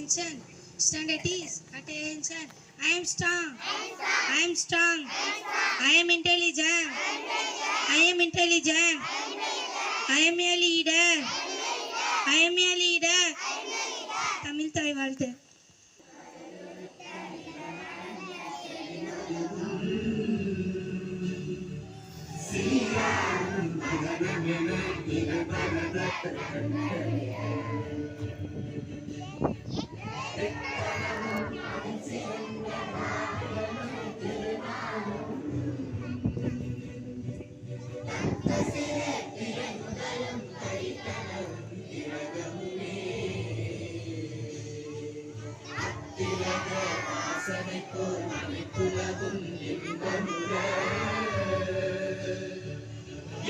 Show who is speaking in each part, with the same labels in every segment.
Speaker 1: attention. Standard is attention. I am strong. I am strong. I am intelligent. I am intelligent. I am a leader. I am a leader. Tamil தாய் வாழ்த்து.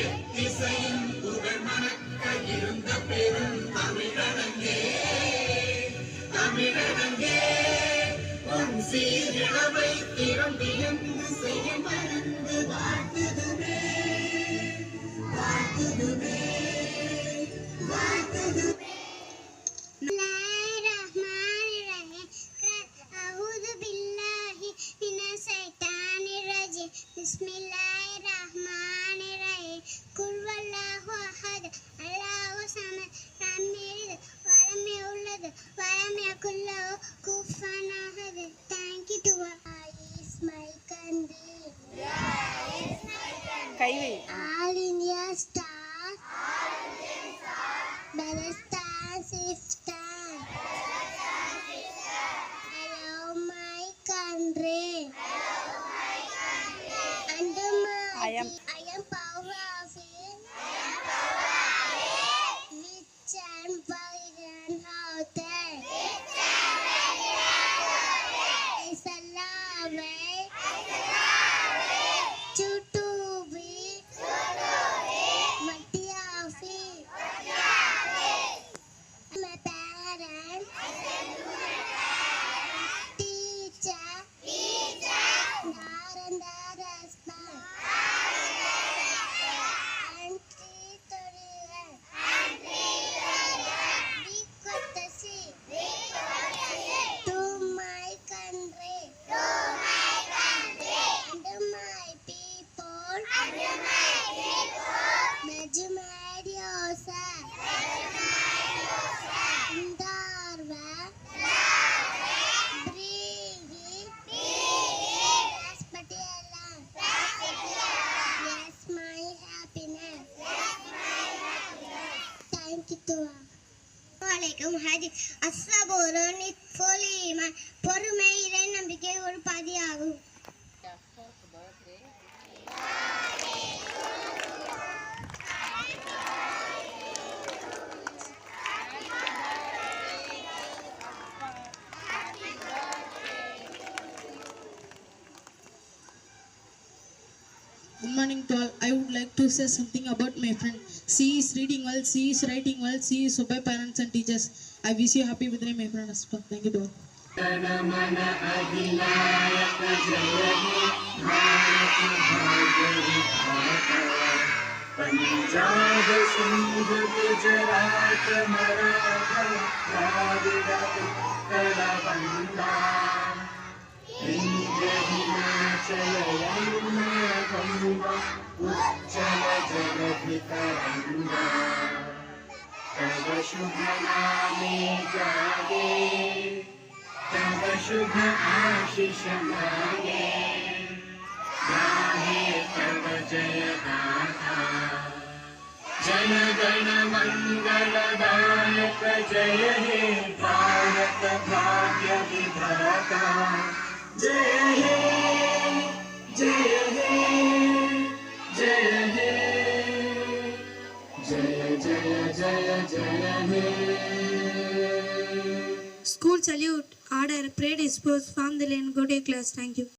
Speaker 2: எத்திசையும் புகழ் மணக்க இருந்த பெரும் தமிழனங்கே தமிழனங்கே உன் சீரிழமை திறம்பியந்து செய்ய மறந்து வாழ்த்துதுமே வாழ்த்துதுமே வாழ்த்துதுமே.
Speaker 3: Bismillahirrahmanirrahim. Qul huwallahu ahad. Allahu samad. Lam yalid wa lam yulad wa lam yakul lahu kufuwan ahad. Thank you to is my country. All India star. Better star, safe star. Hello my country. I am power of it. Which and Biden out there. It's a love. To be. Mati of it. My parents. Teacher. பொறுமை இறை நம்பிக்கை ஒரு பதியாகும்.
Speaker 4: Good morning to all. I would like to say something about my friend. She is reading well, she is writing well, she is obey parents and teachers. I wish you happy birthday, my friend Aspa. Thank you to all.
Speaker 2: जनमन अधिनायक जय हे भारत भाग्य विधाता पंजाब सिंध गुजरात मराठा द्राविड उत्कल बंगा इंद्र हिमाचल यमुना गंगा उच्चल जगद्वितरंगा तव शुभ नामे जागे तव शुभ आशीष मांगे गाहे तव जय गाथा जन गण मंगलदायक जय हे भारत भाग्य विधाता जय हे जय हे जय हे जय जय जय जय हे.
Speaker 1: School salute. Order. Pray disposed from the lane. Go to class. Thank you.